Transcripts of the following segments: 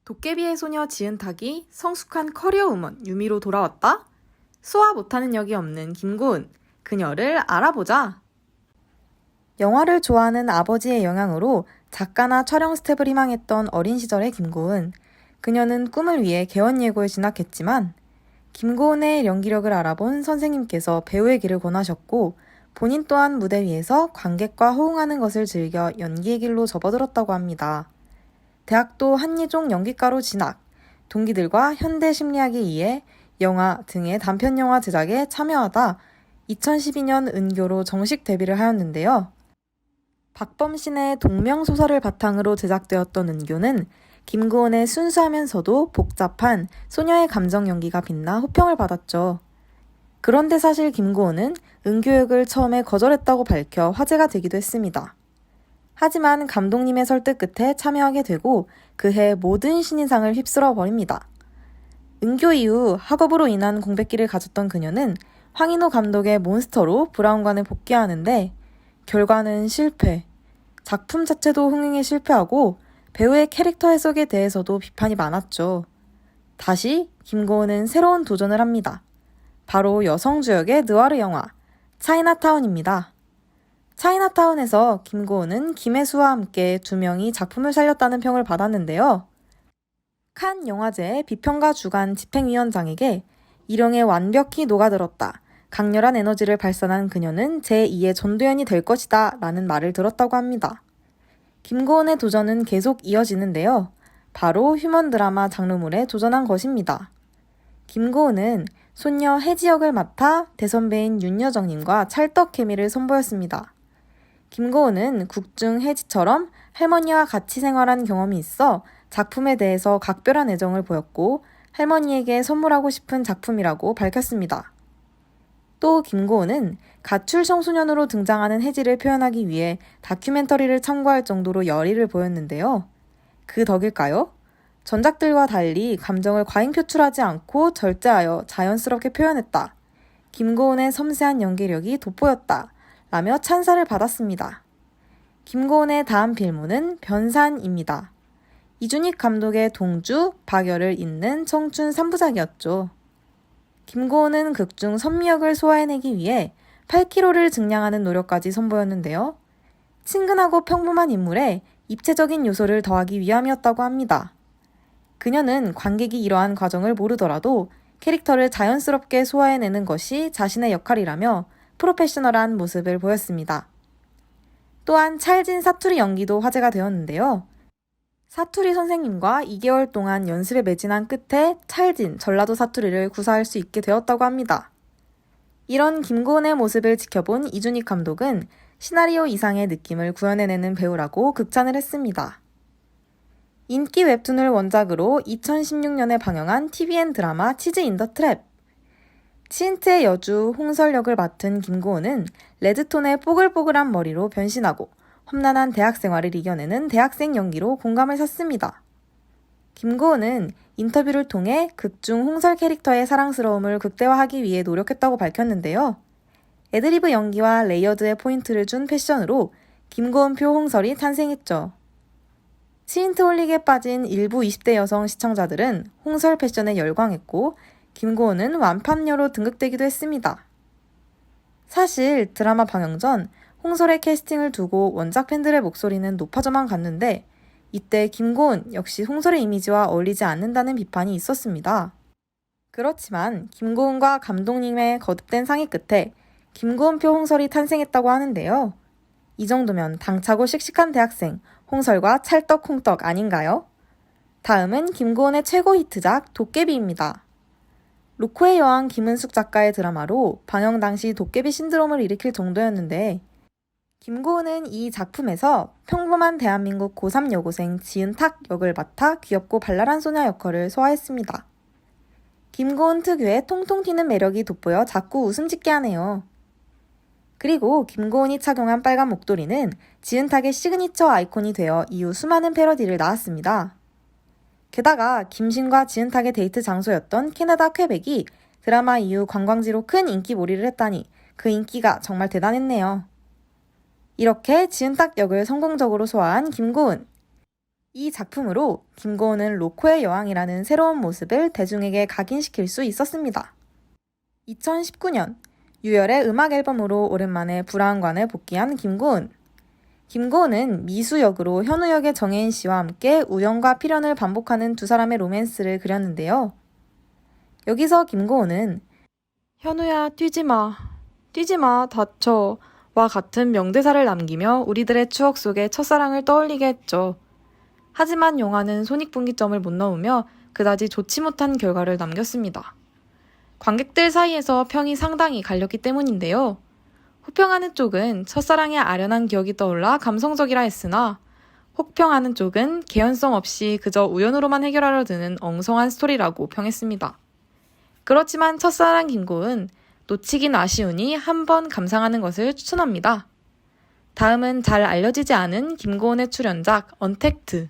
도깨비의 소녀 지은탁이 성숙한 커리어 우먼 유미로 돌아왔다? 수화 못하는 역이 없는 김고은, 그녀를 알아보자. 영화를 좋아하는 아버지의 영향으로 작가나 촬영 스텝을 희망했던 어린 시절의 김고은. 그녀는 꿈을 위해 개원예고에 진학했지만 김고은의 연기력을 알아본 선생님께서 배우의 길을 권하셨고 본인 또한 무대 위에서 관객과 호응하는 것을 즐겨 연기의 길로 접어들었다고 합니다. 대학도 한예종 연기과로 진학, 동기들과 현대 심리학에 의해 영화 등의 단편 영화 제작에 참여하다 2012년 은교로 정식 데뷔를 하였는데요. 박범신의 동명소설을 바탕으로 제작되었던 은교는 김고은의 순수하면서도 복잡한 소녀의 감정 연기가 빛나 호평을 받았죠. 그런데 사실 김고은은 은교역을 처음에 거절했다고 밝혀 화제가 되기도 했습니다. 하지만 감독님의 설득 끝에 참여하게 되고 그해 모든 신인상을 휩쓸어 버립니다. 은교 이후 학업으로 인한 공백기를 가졌던 그녀는 황인호 감독의 몬스터로 브라운관에 복귀하는데 결과는 실패. 작품 자체도 흥행에 실패하고 배우의 캐릭터 해석에 대해서도 비판이 많았죠. 다시 김고은은 새로운 도전을 합니다. 바로 여성주역의 느와르 영화 차이나타운입니다. 차이나타운에서 김고은은 김혜수와 함께 두 명이 작품을 살렸다는 평을 받았는데요. 칸 영화제의 비평가 주간 집행위원장에게 일영에 완벽히 녹아들었다. 강렬한 에너지를 발산한 그녀는 제2의 전도연이 될 것이다 라는 말을 들었다고 합니다. 김고은의 도전은 계속 이어지는데요. 바로 휴먼 드라마 장르물에 도전한 것입니다. 김고은은 손녀 혜지 역을 맡아 대선배인 윤여정님과 찰떡 케미를 선보였습니다. 김고은은 국중 혜지처럼 할머니와 같이 생활한 경험이 있어 작품에 대해서 각별한 애정을 보였고 할머니에게 선물하고 싶은 작품이라고 밝혔습니다. 또 김고은은 가출 청소년으로 등장하는 혜지를 표현하기 위해 다큐멘터리를 참고할 정도로 열의를 보였는데요. 그 덕일까요? 전작들과 달리 감정을 과잉 표출하지 않고 절제하여 자연스럽게 표현했다. 김고은의 섬세한 연기력이 돋보였다. 라며 찬사를 받았습니다. 김고은의 다음 필모는 변산입니다. 이준익 감독의 동주, 박열을 잇는 청춘 3부작이었죠. 김고은은 극중 선미역을 소화해내기 위해 8kg를 증량하는 노력까지 선보였는데요. 친근하고 평범한 인물에 입체적인 요소를 더하기 위함이었다고 합니다. 그녀는 관객이 이러한 과정을 모르더라도 캐릭터를 자연스럽게 소화해내는 것이 자신의 역할이라며 프로페셔널한 모습을 보였습니다. 또한 찰진 사투리 연기도 화제가 되었는데요. 사투리 선생님과 2개월 동안 연습에 매진한 끝에 찰진 전라도 사투리를 구사할 수 있게 되었다고 합니다. 이런 김고은의 모습을 지켜본 이준익 감독은 시나리오 이상의 느낌을 구현해내는 배우라고 극찬을 했습니다. 인기 웹툰을 원작으로 2016년에 방영한 TVN 드라마 치즈 인 더 트랩. 치인트의 여주 홍설 역을 맡은 김고은은 레드톤의 뽀글뽀글한 머리로 변신하고 험난한 대학 생활을 이겨내는 대학생 연기로 공감을 샀습니다. 김고은은 인터뷰를 통해 극중 홍설 캐릭터의 사랑스러움을 극대화하기 위해 노력했다고 밝혔는데요. 애드리브 연기와 레이어드의 포인트를 준 패션으로 김고은표 홍설이 탄생했죠. 치인트 홀릭에 빠진 일부 20대 여성 시청자들은 홍설 패션에 열광했고 김고은은 완판녀로 등극되기도 했습니다. 사실 드라마 방영 전 홍설의 캐스팅을 두고 원작 팬들의 목소리는 높아져만 갔는데 이때 김고은 역시 홍설의 이미지와 어울리지 않는다는 비판이 있었습니다. 그렇지만 김고은과 감독님의 거듭된 상의 끝에 김고은표 홍설이 탄생했다고 하는데요. 이 정도면 당차고 씩씩한 대학생 홍설과 찰떡홍떡 아닌가요? 다음은 김고은의 최고 히트작 도깨비입니다. 로코의 여왕 김은숙 작가의 드라마로 방영 당시 도깨비 신드롬을 일으킬 정도였는데 김고은은 이 작품에서 평범한 대한민국 고3 여고생 지은탁 역을 맡아 귀엽고 발랄한 소녀 역할을 소화했습니다. 김고은 특유의 통통 튀는 매력이 돋보여 자꾸 웃음 짓게 하네요. 그리고 김고은이 착용한 빨간 목도리는 지은탁의 시그니처 아이콘이 되어 이후 수많은 패러디를 낳았습니다. 게다가 김신과 지은탁의 데이트 장소였던 캐나다 퀘벡이 드라마 이후 관광지로 큰 인기몰이를 했다니 그 인기가 정말 대단했네요. 이렇게 지은탁 역을 성공적으로 소화한 김고은. 이 작품으로 김고은은 로코의 여왕이라는 새로운 모습을 대중에게 각인시킬 수 있었습니다. 2019년 유열의 음악 앨범으로 오랜만에 불화한관에 복귀한 김고은. 김고은은 미수 역으로 현우 역의 정혜인 씨와 함께 우연과 필연을 반복하는 두 사람의 로맨스를 그렸는데요. 여기서 김고은은 현우야 뛰지마, 뛰지마 다쳐 와 같은 명대사를 남기며 우리들의 추억 속에 첫사랑을 떠올리게 했죠. 하지만 영화는 손익분기점을 못 넣으며 그다지 좋지 못한 결과를 남겼습니다. 관객들 사이에서 평이 상당히 갈렸기 때문인데요. 호평하는 쪽은 첫사랑의 아련한 기억이 떠올라 감성적이라 했으나 혹평하는 쪽은 개연성 없이 그저 우연으로만 해결하려 드는 엉성한 스토리라고 평했습니다. 그렇지만 첫사랑 김고은 놓치긴 아쉬우니 한번 감상하는 것을 추천합니다. 다음은 잘 알려지지 않은 김고은의 출연작 언택트.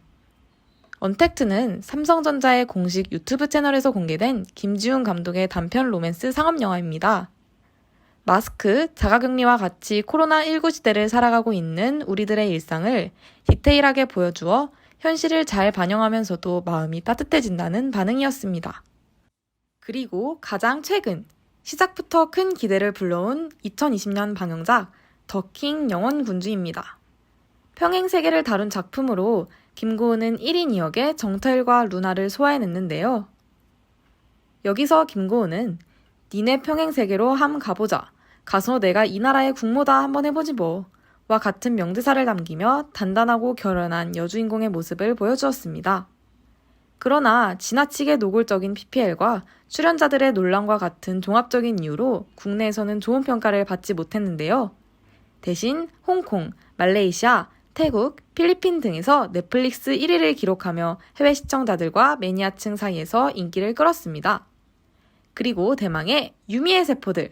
언택트는 삼성전자의 공식 유튜브 채널에서 공개된 김지훈 감독의 단편 로맨스 상업영화입니다. 마스크, 자가격리와 같이 코로나19 시대를 살아가고 있는 우리들의 일상을 디테일하게 보여주어 현실을 잘 반영하면서도 마음이 따뜻해진다는 반응이었습니다. 그리고 가장 최근, 시작부터 큰 기대를 불러온 2020년 방영작 더킹 영원군주입니다. 평행 세계를 다룬 작품으로 김고은은 1인 2역의 정태일과 루나를 소화해냈는데요. 여기서 김고은은 니네 평행 세계로 함 가보자. 가서 내가 이 나라의 국모다 한번 해보지 뭐. 와 같은 명대사를 남기며 단단하고 결연한 여주인공의 모습을 보여주었습니다. 그러나 지나치게 노골적인 PPL과 출연자들의 논란과 같은 종합적인 이유로 국내에서는 좋은 평가를 받지 못했는데요. 대신 홍콩, 말레이시아, 태국, 필리핀 등에서 넷플릭스 1위를 기록하며 해외 시청자들과 매니아층 사이에서 인기를 끌었습니다. 그리고 대망의 유미의 세포들.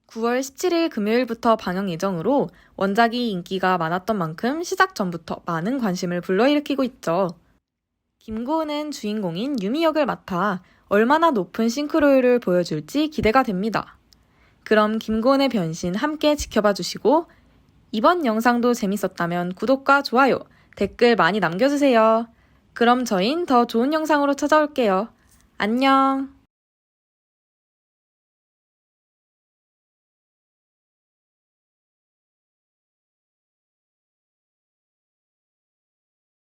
9월 17일 금요일부터 방영 예정으로 원작이 인기가 많았던 만큼 시작 전부터 많은 관심을 불러일으키고 있죠. 김고은은 주인공인 유미 역을 맡아 얼마나 높은 싱크로율을 보여줄지 기대가 됩니다. 그럼 김고은의 변신 함께 지켜봐 주시고 이번 영상도 재밌었다면 구독과 좋아요, 댓글 많이 남겨주세요. 그럼 저흰 더 좋은 영상으로 찾아올게요. 안녕!